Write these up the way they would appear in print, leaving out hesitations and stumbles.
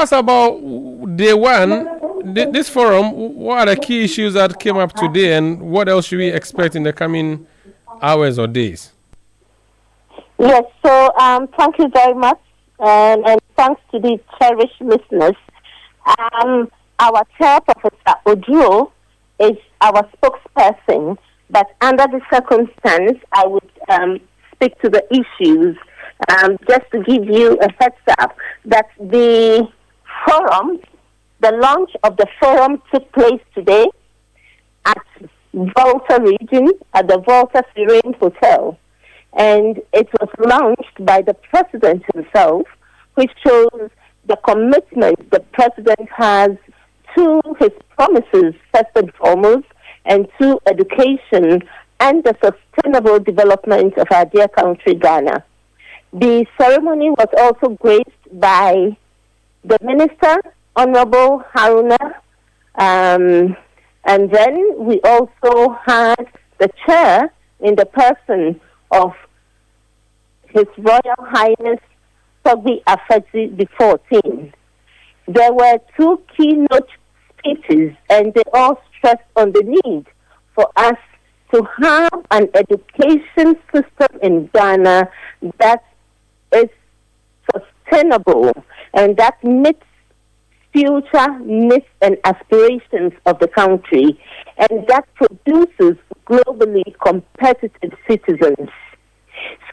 us about day one. This forum, what are the key issues that came up today, and what else should we expect in the coming hours or days? Yes, so thank you very much, and thanks to the cherished listeners. Our chair, Professor Oduro, is our spokesperson, but under the circumstance, I would speak to the issues. Just to give you a heads up, that the forum, the launch of the forum took place today at Volta Region, at the Volta Serene Hotel. And it was launched by the president himself, which shows the commitment the president has to his promises, first and foremost, and to education and the sustainable development of our dear country, Ghana. The ceremony was also graced by the Minister, Honorable Haruna, and then we also had the chair in the person of His Royal Highness Goski Alabi the 14th. There were two keynote speeches, and they all stressed on the need for us to have an education system in Ghana that is sustainable and that meets future needs and aspirations of the country, and that produces globally competitive citizens.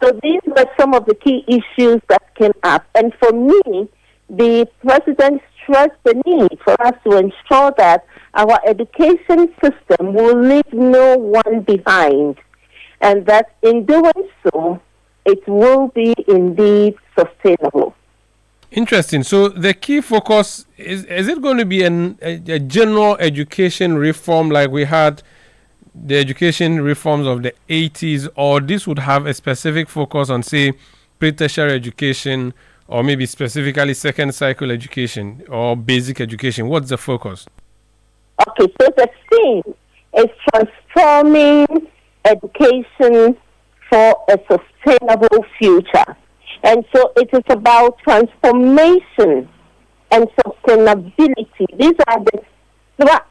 So these were some of the key issues that came up. And for me, the president stressed the need for us to ensure that our education system will leave no one behind, and that in doing so, it will be indeed sustainable. Interesting. So the key focus, is it going to be a general education reform like we had the education reforms of the 80s, or this would have a specific focus on, say, pre-tertiary education, or maybe specifically second cycle education or basic education? What's the focus? Okay, so the theme is transforming education for a sustainable future. And so it is about transformation and sustainability. These are the thrust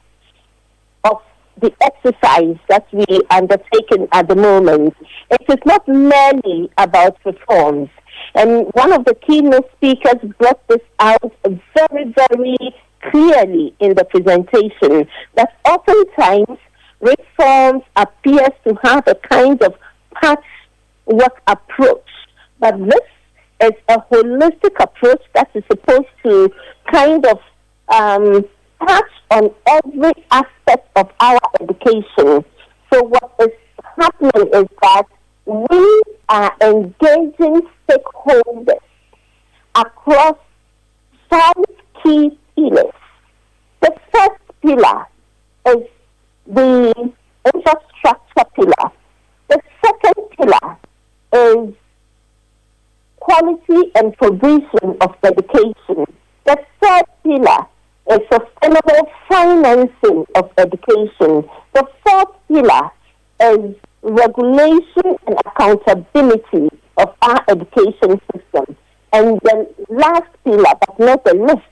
of the exercise that we undertaken at the moment. It is not merely about reforms. And one of the keynote speakers brought this out very, very clearly in the presentation, that oftentimes reforms appears to have a kind of patchwork approach. But this is a holistic approach that is supposed to kind of touch on every aspect of our education. So what is happening is that we are engaging stakeholders across 5 key pillars. The first pillar is the infrastructure pillar. The second pillar is quality and provision of education. The third pillar is sustainable financing of education. The fourth pillar is regulation and accountability of our education system. And the last pillar, but not the least,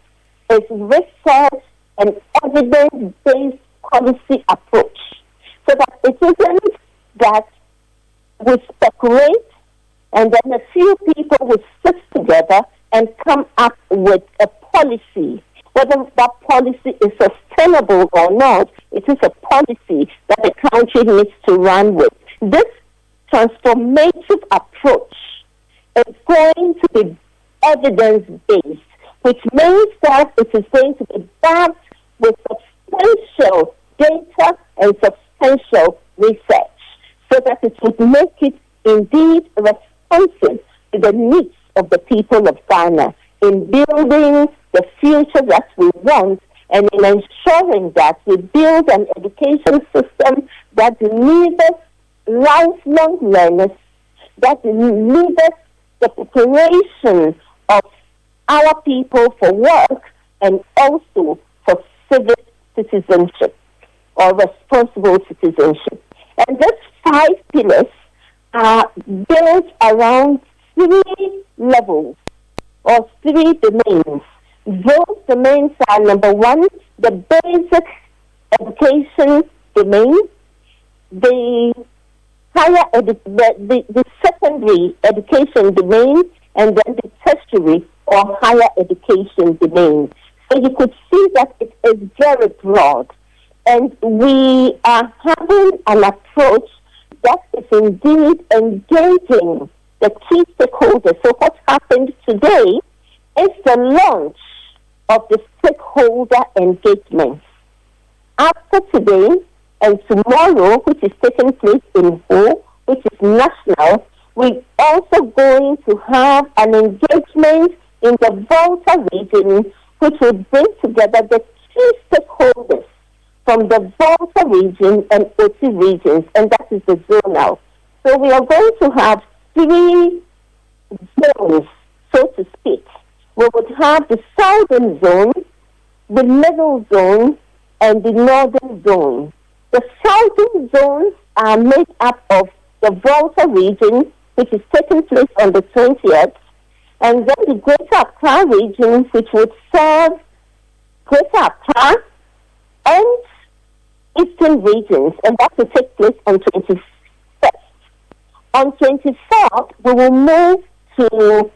is research and evidence-based policy approach. So that it isn't that we speculate and then a few people will sit together and come up with a policy. Whether that policy is sustainable or not, it is a policy that the country needs to run with. This transformative approach is going to be evidence-based, which means that it is going to be backed with substantial data and substantial research, so that it would make it indeed responsive to the needs of the people of Ghana in building the future that we want, and in ensuring that we build an education system that delivers lifelong learners, that delivers the preparation of our people for work and also for civic citizenship or responsible citizenship. And these 5 pillars are built around 3 levels or 3 domains. Those domains are: number one, the basic education domain, the the secondary education domain, and then the tertiary or higher education domain. So you could see that it is very broad. And we are having an approach that is indeed engaging the key stakeholders. So what happened today is the launch of the stakeholder engagement. After today and tomorrow, which is taking place in Ho, which is national, we're also going to have an engagement in the Volta region, which will bring together the key stakeholders from the Volta region and OT regions, and that is the zonal. So we are going to have 3 zones, so to speak. We would have the southern zone, the middle zone, and the northern zone. The southern zones are made up of the Volta region, which is taking place on the 20th, and then the Greater Accra region, which would serve Greater Accra and Eastern regions, and that will take place on 21st. On 24th, we will move to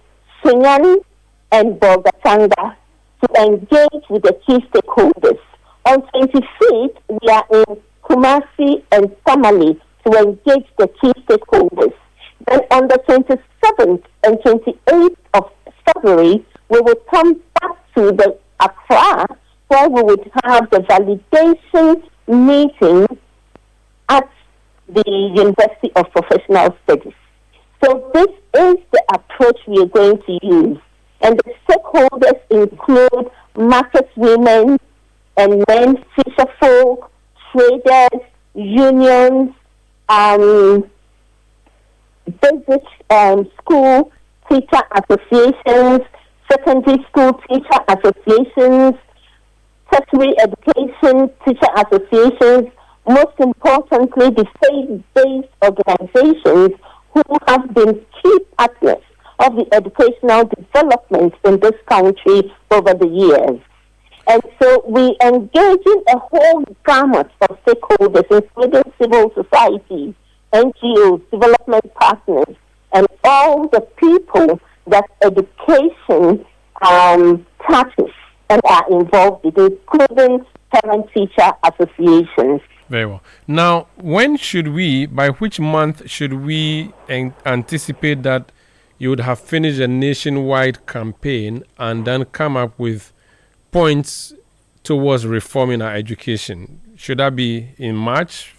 Sinyan and Bolgatanga to engage with the key stakeholders. On 25th, we are in Kumasi and Tamale to engage the key stakeholders. Then on the 27th and 28th of February, we will come back to the Accra, where we would have the validation meeting at the University of Professional Studies. So this is the approach we are going to use. And the stakeholders include market women and men, fisher folk, traders, unions, basic school teacher associations, secondary school teacher associations, tertiary education teacher associations, most importantly, the faith-based organizations who have been key partners of the educational development in this country over the years. And so we engage in a whole gamut of stakeholders, including civil society, NGOs, development partners, and all the people that education touches and are involved with, including parent-teacher associations. Very well. Now, by which month should we anticipate that you would have finished a nationwide campaign and then come up with points towards reforming our education? Should that be in March,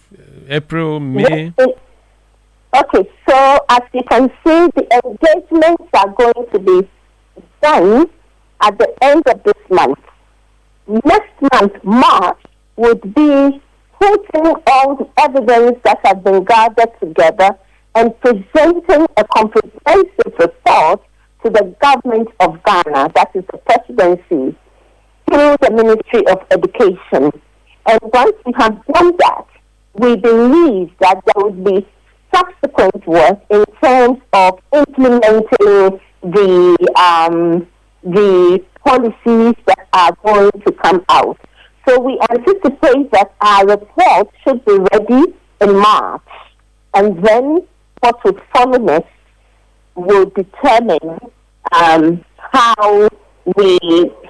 April, May? Okay, so as you can see, the engagements are going to be done at the end of this month. Next month, March, would be putting all the evidence that has been gathered together and presenting a comprehensive report to the government of Ghana, that is the presidency, through the Ministry of Education. And once we have done that, we believe that there would be subsequent work in terms of implementing the policies that are going to come out. So we anticipate that our report should be ready in March, and then what would follow next will determine how we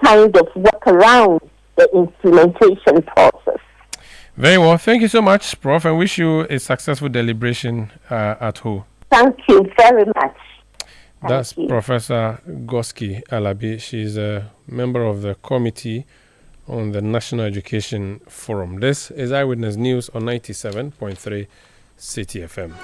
kind of work around the implementation process. Very well. Thank you so much, Prof. I wish you a successful deliberation at home. Thank you very much. That's Professor Goski Alabi. She's a member of the committee on the National Education Forum. This is Eyewitness News on 97.3 Citi FM.